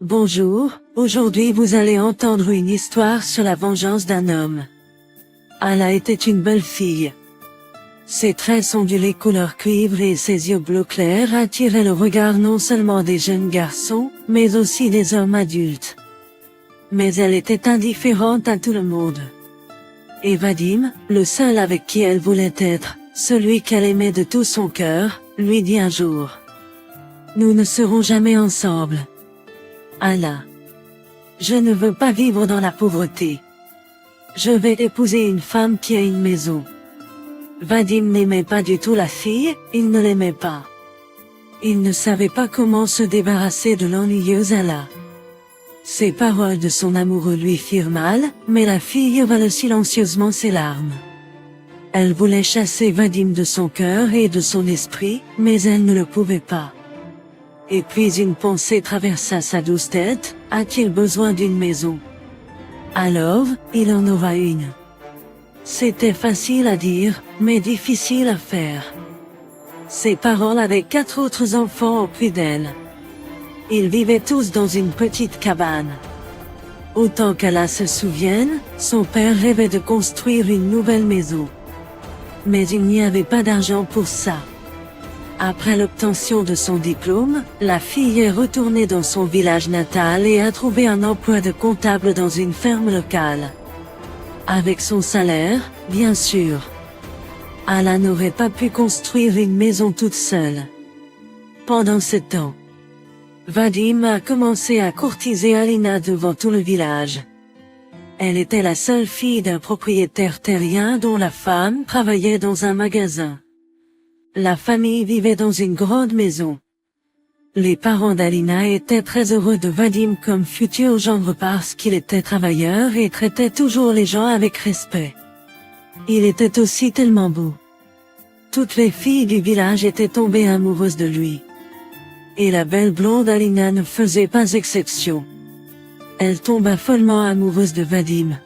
Bonjour, aujourd'hui vous allez entendre une histoire sur la vengeance d'un homme. Ala était une belle fille. Ses traits ondulés couleur cuivre et ses yeux bleu clair attiraient le regard non seulement des jeunes garçons, mais aussi des hommes adultes. Mais elle était indifférente à tout le monde. Et Vadim, le seul avec qui elle voulait être, celui qu'elle aimait de tout son cœur, lui dit un jour: Nous ne serons jamais ensemble. Ala. Je ne veux pas vivre dans la pauvreté. Je vais épouser une femme qui a une maison. Vadim n'aimait pas du tout la fille, il ne l'aimait pas. Il ne savait pas comment se débarrasser de l'ennuyeuse Ala. Ces paroles de son amoureux lui firent mal, mais la fille avala silencieusement ses larmes. Elle voulait chasser Vadim de son cœur et de son esprit, mais elle ne le pouvait pas. Et puis une pensée traversa sa douce tête: a-t-il besoin d'une maison? Alors, il en aura une. C'était facile à dire, mais difficile à faire. Ses parents avaient 4 autres enfants en plus d'elle. Ils vivaient tous dans une petite cabane. Autant qu'Ala se souvienne, son père rêvait de construire une nouvelle maison. Mais il n'y avait pas d'argent pour ça. Après l'obtention de son diplôme, la fille est retournée dans son village natal et a trouvé un emploi de comptable dans une ferme locale. Avec son salaire, bien sûr. Ala n'aurait pas pu construire une maison toute seule. Pendant ce temps, Vadim a commencé à courtiser Alina devant tout le village. Elle était la seule fille d'un propriétaire terrien dont la femme travaillait dans un magasin. La famille vivait dans une grande maison. Les parents d'Alina étaient très heureux de Vadim comme futur gendre parce qu'il était travailleur et traitait toujours les gens avec respect. Il était aussi tellement beau. Toutes les filles du village étaient tombées amoureuses de lui. Et la belle blonde Alina ne faisait pas exception. Elle tomba follement amoureuse de Vadim.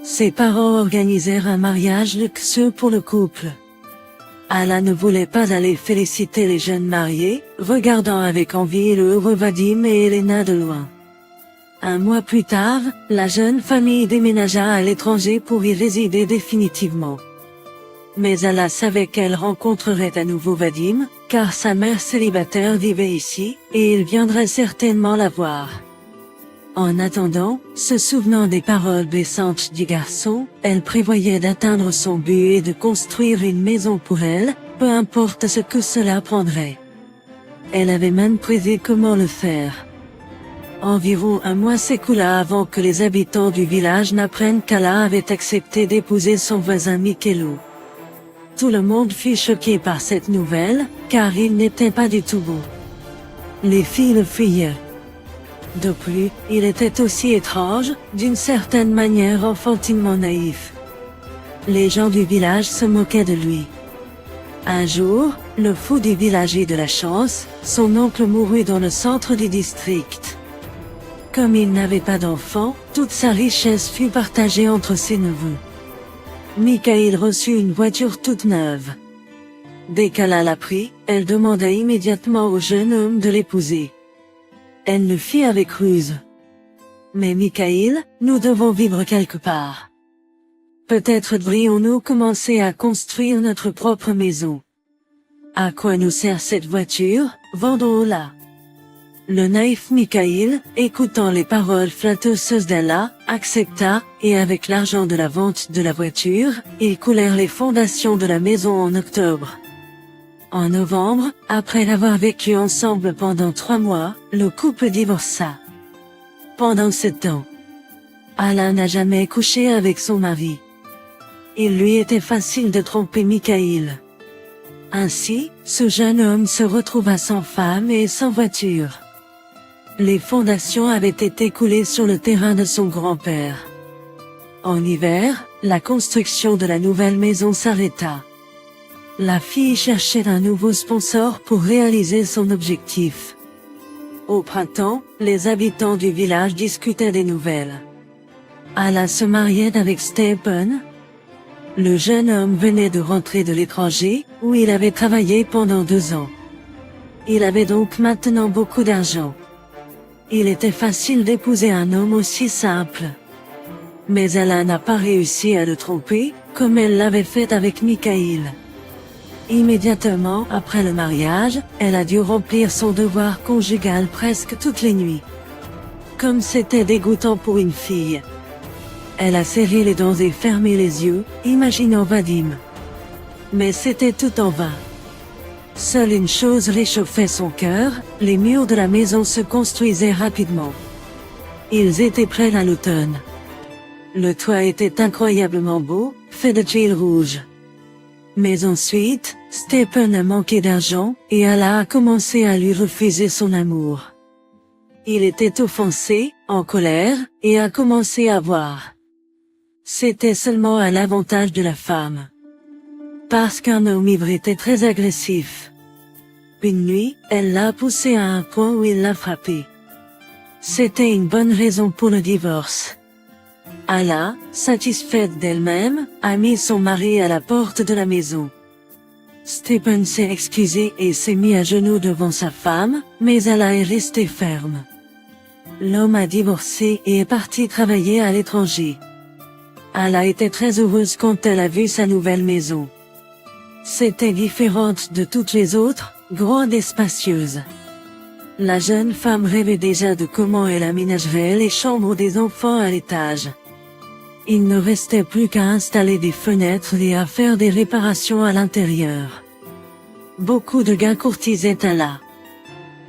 Ses parents organisèrent un mariage luxueux pour le couple. Ala ne voulait pas aller féliciter les jeunes mariés, regardant avec envie le heureux Vadim et Elena de loin. Un mois plus tard, la jeune famille déménagea à l'étranger pour y résider définitivement. Mais Ala savait qu'elle rencontrerait à nouveau Vadim, car sa mère célibataire vivait ici, et il viendrait certainement la voir. En attendant, se souvenant des paroles blessantes du garçon, elle prévoyait d'atteindre son but et de construire une maison pour elle, peu importe ce que cela prendrait. Elle avait même prévu comment le faire. Environ un mois s'écoula avant que les habitants du village n'apprennent qu'Ala avait accepté d'épouser son voisin Michelo. Tout le monde fut choqué par cette nouvelle, car il n'était pas du tout beau. Les filles le fuyaient. De plus, il était aussi étrange, d'une certaine manière enfantinement naïf. Les gens du village se moquaient de lui. Un jour, le fou du village eut de la chance, son oncle mourut dans le centre du district. Comme il n'avait pas d'enfant, toute sa richesse fut partagée entre ses neveux. Mikhail reçut une voiture toute neuve. Dès qu'Ala l'apprit, elle demanda immédiatement au jeune homme de l'épouser. Elle le fit avec ruse. Mais Mikhail, nous devons vivre quelque part. Peut-être devrions-nous commencer à construire notre propre maison. À quoi nous sert cette voiture? Vendons-la. Le naïf Mikhail, écoutant les paroles flatteuses d'Ala, accepta, et avec l'argent de la vente de la voiture, ils coulèrent les fondations de la maison en octobre. En novembre, après avoir vécu ensemble pendant 3 mois, le couple divorça. Pendant ce temps, Ala n'a jamais couché avec son mari. Il lui était facile de tromper Mikhail. Ainsi, ce jeune homme se retrouva sans femme et sans voiture. Les fondations avaient été coulées sur le terrain de son grand-père. En hiver, la construction de la nouvelle maison s'arrêta. La fille cherchait un nouveau sponsor pour réaliser son objectif. Au printemps, les habitants du village discutaient des nouvelles. Ala se mariait avec Stepan. Le jeune homme venait de rentrer de l'étranger, où il avait travaillé pendant 2 ans. Il avait donc maintenant beaucoup d'argent. Il était facile d'épouser un homme aussi simple. Mais elle n'a pas réussi à le tromper, comme elle l'avait fait avec Mikhail. Immédiatement après le mariage, elle a dû remplir son devoir conjugal presque toutes les nuits. Comme c'était dégoûtant pour une fille. Elle a serré les dents et fermé les yeux, imaginant Vadim. Mais c'était tout en vain. Seule une chose réchauffait son cœur, les murs de la maison se construisaient rapidement. Ils étaient prêts à l'automne. Le toit était incroyablement beau, fait de tuiles rouges. Mais ensuite, Stepan a manqué d'argent, et Allah a commencé à lui refuser son amour. Il était offensé, en colère, et a commencé à boire. C'était seulement à l'avantage de la femme. Parce qu'un homme ivre était très agressif. Une nuit, elle l'a poussé à un point où il l'a frappé. C'était une bonne raison pour le divorce. Allah, satisfaite d'elle-même, a mis son mari à la porte de la maison. Stepan s'est excusé et s'est mis à genoux devant sa femme, mais Allah est resté ferme. L'homme a divorcé et est parti travailler à l'étranger. Allah était très heureuse quand elle a vu sa nouvelle maison. C'était différente de toutes les autres, grande et spacieuse. La jeune femme rêvait déjà de comment elle aménagerait les chambres des enfants à l'étage. Il ne restait plus qu'à installer des fenêtres et à faire des réparations à l'intérieur. Beaucoup de gars courtisaient Allah.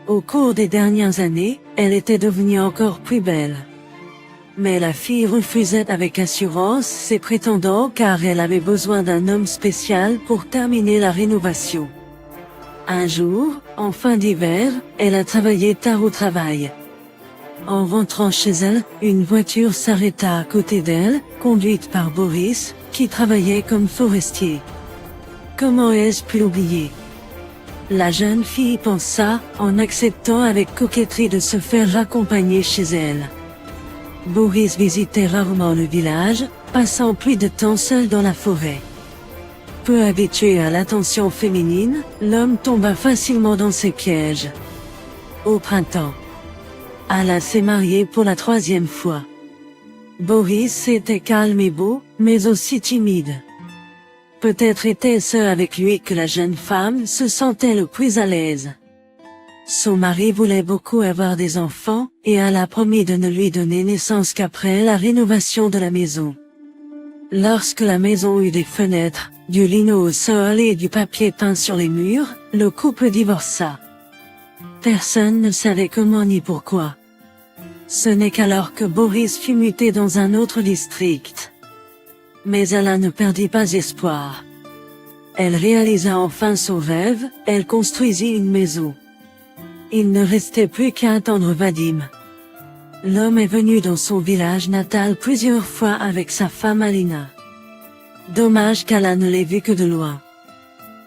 Au cours des dernières années, elle était devenue encore plus belle. Mais la fille refusait avec assurance ses prétendants car elle avait besoin d'un homme spécial pour terminer la rénovation. Un jour, en fin d'hiver, elle a travaillé tard au travail. En rentrant chez elle, une voiture s'arrêta à côté d'elle, conduite par Boris, qui travaillait comme forestier. Comment ai-je pu l'oublier? La jeune fille pensa, en acceptant avec coquetterie de se faire raccompagner chez elle. Boris visitait rarement le village, passant plus de temps seul dans la forêt. Peu habitué à l'attention féminine, l'homme tomba facilement dans ses pièges. Au printemps, Allah s'est marié pour la 3e fois. Boris était calme et beau, mais aussi timide. Peut-être était-ce avec lui que la jeune femme se sentait le plus à l'aise. Son mari voulait beaucoup avoir des enfants, et elle a promis de ne lui donner naissance qu'après la rénovation de la maison. Lorsque la maison eut des fenêtres, du lino au sol et du papier peint sur les murs, le couple divorça. Personne ne savait comment ni pourquoi. Ce n'est qu'alors que Boris fut muté dans un autre district. Mais Allah ne perdit pas espoir. Elle réalisa enfin son rêve, elle construisit une maison. Il ne restait plus qu'à attendre Vadim. L'homme est venu dans son village natal plusieurs fois avec sa femme Alina. Dommage qu'Allah ne l'ait vu que de loin.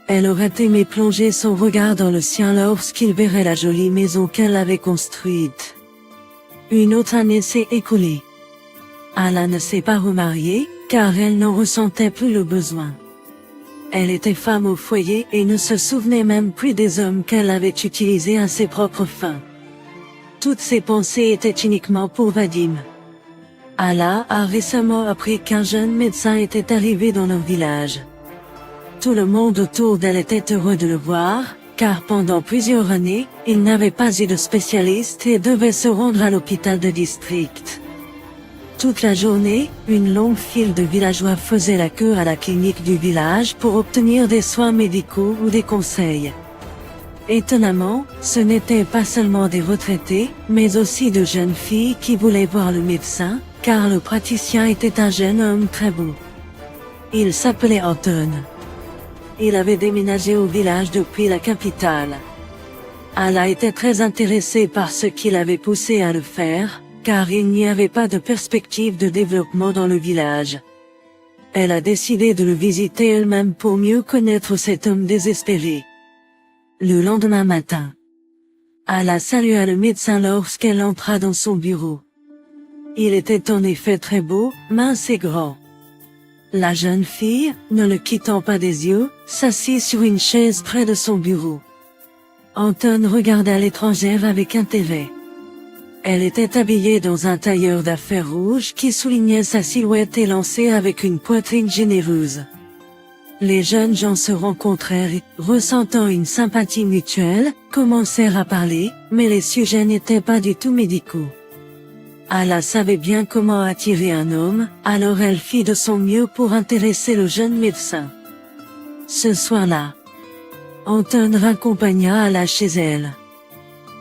Elle aurait aimé plonger son regard dans le sien lorsqu'il verrait la jolie maison qu'elle avait construite. Une autre année s'est écoulée. Allah ne s'est pas remariée, car elle n'en ressentait plus le besoin. Elle était femme au foyer et ne se souvenait même plus des hommes qu'elle avait utilisés à ses propres fins. Toutes ses pensées étaient uniquement pour Vadim. Allah a récemment appris qu'un jeune médecin était arrivé dans leur village. Tout le monde autour d'elle était heureux de le voir, car pendant plusieurs années, il n'avait pas eu de spécialiste et devait se rendre à l'hôpital de district. Toute la journée, une longue file de villageois faisait la queue à la clinique du village pour obtenir des soins médicaux ou des conseils. Étonnamment, ce n'étaient pas seulement des retraités, mais aussi de jeunes filles qui voulaient voir le médecin, car le praticien était un jeune homme très beau. Il s'appelait Anton. Il avait déménagé au village depuis la capitale. Allah était très intéressé par ce qui l'avait poussé à le faire, car il n'y avait pas de perspective de développement dans le village. Elle a décidé de le visiter elle-même pour mieux connaître cet homme désespéré. Le lendemain matin, Allah salua le médecin lorsqu'elle entra dans son bureau. Il était en effet très beau, mince et grand. La jeune fille, ne le quittant pas des yeux, s'assit sur une chaise près de son bureau. Anton regarda l'étrangère avec intérêt. Elle était habillée dans un tailleur d'affaires rouge qui soulignait sa silhouette élancée avec une poitrine généreuse. Les jeunes gens se rencontrèrent et, ressentant une sympathie mutuelle, commencèrent à parler, mais les sujets n'étaient pas du tout médicaux. Ala savait bien comment attirer un homme, alors elle fit de son mieux pour intéresser le jeune médecin. Ce soir-là, Anton raccompagna Ala chez elle.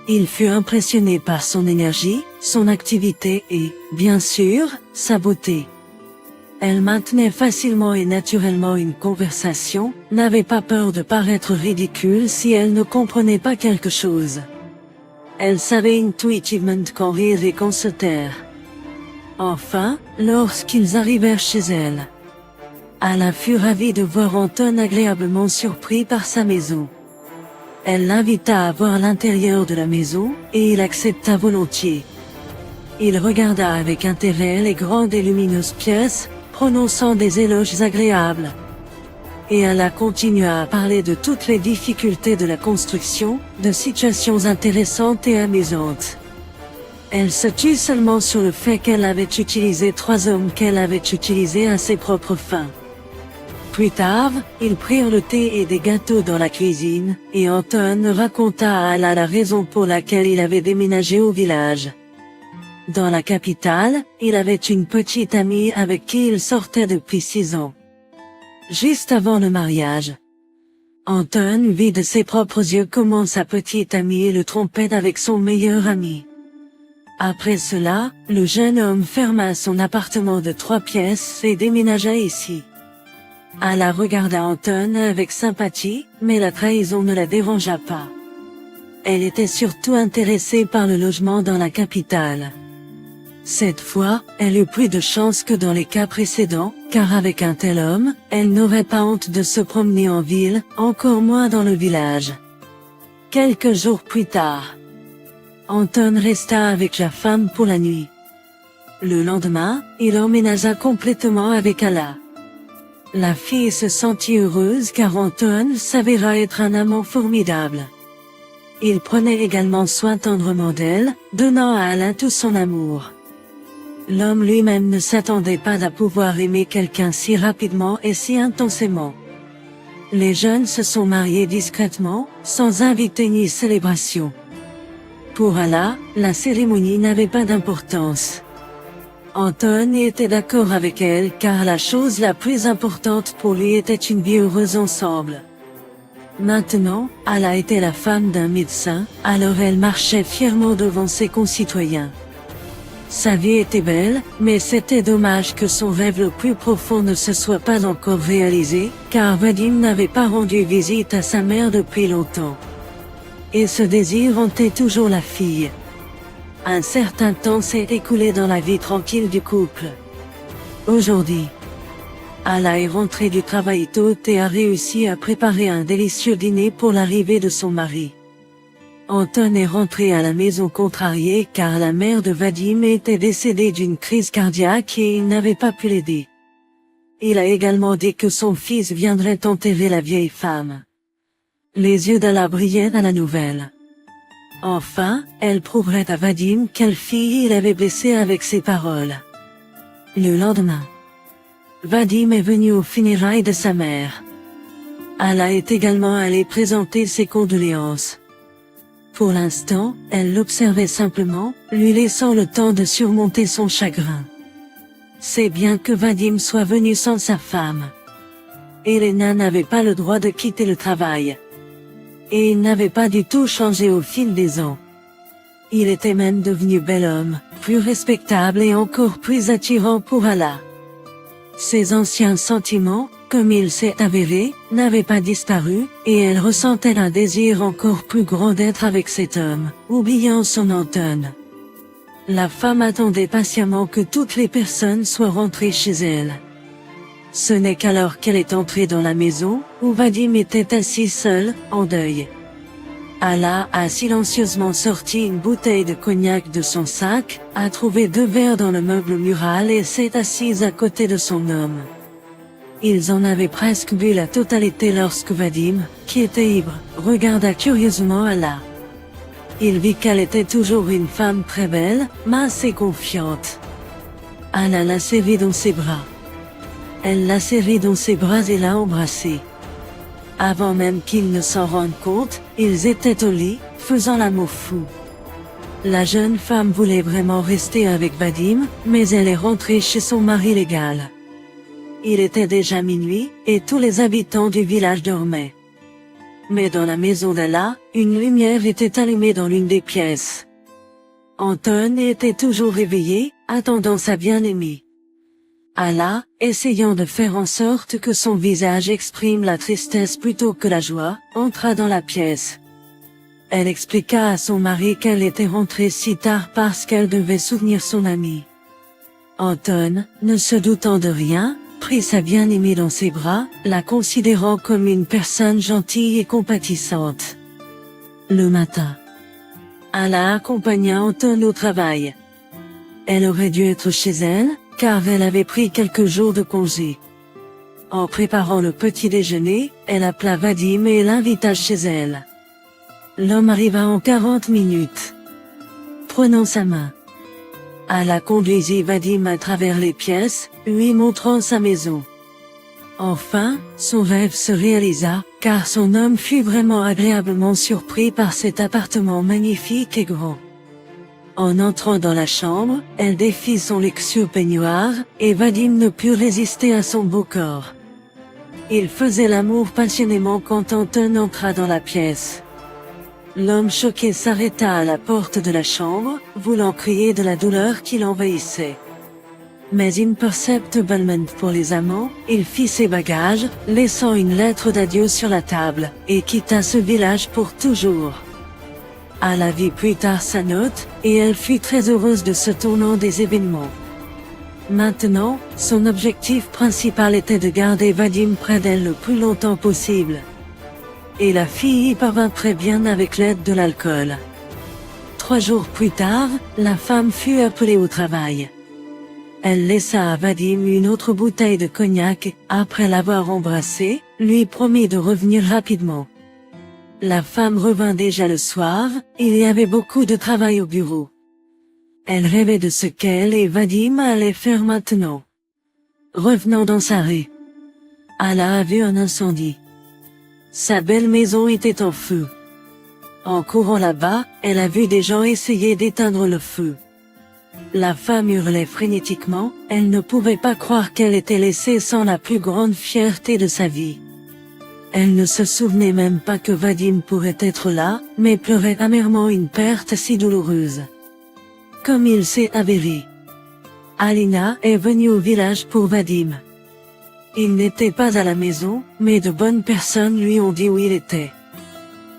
Il fut impressionné par son énergie, son activité et, bien sûr, sa beauté. Elle maintenait facilement et naturellement une conversation, n'avait pas peur de paraître ridicule si elle ne comprenait pas quelque chose. Elle savait intuitivement quand rire et quand se taire. Enfin, lorsqu'ils arrivèrent chez elle, Ala fut ravie de voir Anton agréablement surpris par sa maison. Elle l'invita à voir l'intérieur de la maison, et il accepta volontiers. Il regarda avec intérêt les grandes et lumineuses pièces, prononçant des éloges agréables. Et Ala continua à parler de toutes les difficultés de la construction, de situations intéressantes et amusantes. Elle se tut seulement sur le fait qu'elle avait utilisé 3 hommes qu'elle avait utilisés à ses propres fins. Plus tard, ils prirent le thé et des gâteaux dans la cuisine, et Anton raconta à Ala la raison pour laquelle il avait déménagé au village. Dans la capitale, il avait une petite amie avec qui il sortait depuis 6 ans. Juste avant le mariage, Anton vit de ses propres yeux comment sa petite amie le trompait avec son meilleur ami. Après cela, le jeune homme ferma son appartement de 3 pièces et déménagea ici. Ala regarda Anton avec sympathie, mais la trahison ne la dérangea pas. Elle était surtout intéressée par le logement dans la capitale. Cette fois, elle eut plus de chance que dans les cas précédents, car avec un tel homme, elle n'aurait pas honte de se promener en ville, encore moins dans le village. Quelques jours plus tard, Anton resta avec la femme pour la nuit. Le lendemain, il emménagea complètement avec Ala. La fille se sentit heureuse car Anton s'avéra être un amant formidable. Il prenait également soin tendrement d'elle, donnant à Ala tout son amour. L'homme lui-même ne s'attendait pas à pouvoir aimer quelqu'un si rapidement et si intensément. Les jeunes se sont mariés discrètement, sans invité ni célébration. Pour Ala, la cérémonie n'avait pas d'importance. Anton était d'accord avec elle car la chose la plus importante pour lui était une vie heureuse ensemble. Maintenant, Ala était la femme d'un médecin, alors elle marchait fièrement devant ses concitoyens. Sa vie était belle, mais c'était dommage que son rêve le plus profond ne se soit pas encore réalisé, car Vadim n'avait pas rendu visite à sa mère depuis longtemps. Et ce désir hantait toujours la fille. Un certain temps s'est écoulé dans la vie tranquille du couple. Aujourd'hui, Ala est rentrée du travail tôt et a réussi à préparer un délicieux dîner pour l'arrivée de son mari. Anton est rentré à la maison contrarié car la mère de Vadim était décédée d'une crise cardiaque et il n'avait pas pu l'aider. Il a également dit que son fils viendrait enterrer la vieille femme. Les yeux d'Ala brillaient à la nouvelle. Enfin, elle prouverait à Vadim quelle fille il avait blessée avec ses paroles. Le lendemain, Vadim est venu aux funérailles de sa mère. Ala est également allée présenter ses condoléances. Pour l'instant, elle l'observait simplement, lui laissant le temps de surmonter son chagrin. C'est bien que Vadim soit venu sans sa femme. Elena n'avait pas le droit de quitter le travail. Et il n'avait pas du tout changé au fil des ans. Il était même devenu bel homme, plus respectable et encore plus attirant pour Ala. Ses anciens sentiments, comme il s'est avéré, n'avaient pas disparu, et elle ressentait un désir encore plus grand d'être avec cet homme, oubliant son Anton. La femme attendait patiemment que toutes les personnes soient rentrées chez elle. Ce n'est qu'alors qu'elle est entrée dans la maison, où Vadim était assis seul, en deuil. Ala a silencieusement sorti une bouteille de cognac de son sac, a trouvé 2 verres dans le meuble mural et s'est assise à côté de son homme. Ils en avaient presque bu la totalité lorsque Vadim, qui était ivre, regarda curieusement Ala. Il vit qu'elle était toujours une femme très belle, mince et confiante. Anna l'a serrée dans ses bras. Elle l'a serrée dans ses bras et l'a embrassée. Avant même qu'ils ne s'en rendent compte, ils étaient au lit, faisant l'amour fou. La jeune femme voulait vraiment rester avec Vadim, mais elle est rentrée chez son mari légal. Il était déjà minuit, et tous les habitants du village dormaient. Mais dans la maison d'Alla, une lumière était allumée dans l'une des pièces. Anton était toujours réveillé, attendant sa bien-aimée. Alla, essayant de faire en sorte que son visage exprime la tristesse plutôt que la joie, entra dans la pièce. Elle expliqua à son mari qu'elle était rentrée si tard parce qu'elle devait soutenir son ami. Anton, ne se doutant de rien, prit sa bien-aimée dans ses bras, la considérant comme une personne gentille et compatissante. Le matin, Alla accompagna Anton au travail. Elle aurait dû être chez elle, car elle avait pris quelques jours de congé. En préparant le petit déjeuner, elle appela Vadim et l'invita chez elle. L'homme arriva en 40 minutes. Prenant sa main, Alla conduisit Vadim à travers les pièces, lui montrant sa maison. Enfin, son rêve se réalisa, car son homme fut vraiment agréablement surpris par cet appartement magnifique et grand. En entrant dans la chambre, elle défit son luxueux peignoir, et Vadim ne put résister à son beau corps. Il faisait l'amour passionnément quand Anton entra dans la pièce. L'homme choqué s'arrêta à la porte de la chambre, voulant crier de la douleur qui l'envahissait. Mais imperceptiblement pour les amants, il fit ses bagages, laissant une lettre d'adieu sur la table, et quitta ce village pour toujours. Alla vit plus tard sa note, et elle fut très heureuse de ce tournant des événements. Maintenant, son objectif principal était de garder Vadim près d'elle le plus longtemps possible. Et la fille y parvint très bien avec l'aide de l'alcool. 3 jours plus tard, la femme fut appelée au travail. Elle laissa à Vadim une autre bouteille de cognac et, après l'avoir embrassé, lui promit de revenir rapidement. La femme revint déjà le soir, il y avait beaucoup de travail au bureau. Elle rêvait de ce qu'elle et Vadim allaient faire maintenant. Revenant dans sa rue, Alla a vu un incendie. Sa belle maison était en feu. En courant là-bas, elle a vu des gens essayer d'éteindre le feu. La femme hurlait frénétiquement, elle ne pouvait pas croire qu'elle était laissée sans la plus grande fierté de sa vie. Elle ne se souvenait même pas que Vadim pourrait être là, mais pleurait amèrement une perte si douloureuse. Comme il s'est avéré, Alina est venue au village pour Vadim. Il n'était pas à la maison, mais de bonnes personnes lui ont dit où il était.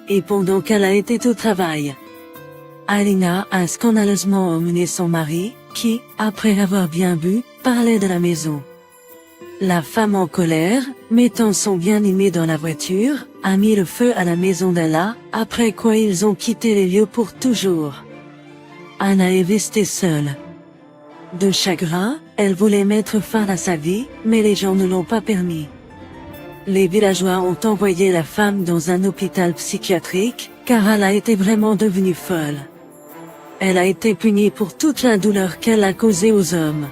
Et pendant qu'elle a été au travail, Alina a scandaleusement emmené son mari, qui, après avoir bien bu, parlait de la maison. La femme en colère, mettant son bien-aimé dans la voiture, a mis le feu à la maison d'Alla, après quoi ils ont quitté les lieux pour toujours. Anna est restée seule. De chagrin, elle voulait mettre fin à sa vie, mais les gens ne l'ont pas permis. Les villageois ont envoyé la femme dans un hôpital psychiatrique, car elle a été vraiment devenue folle. Elle a été punie pour toute la douleur qu'elle a causée aux hommes.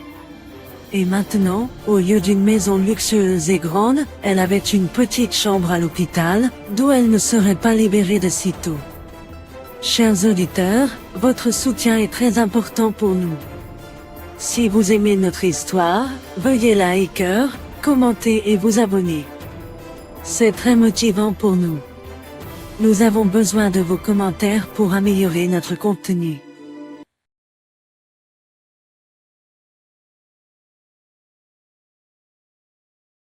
Et maintenant, au lieu d'une maison luxueuse et grande, elle avait une petite chambre à l'hôpital, d'où elle ne serait pas libérée de sitôt. Chers auditeurs, votre soutien est très important pour nous. Si vous aimez notre histoire, veuillez liker, commenter et vous abonner. C'est très motivant pour nous. Nous avons besoin de vos commentaires pour améliorer notre contenu.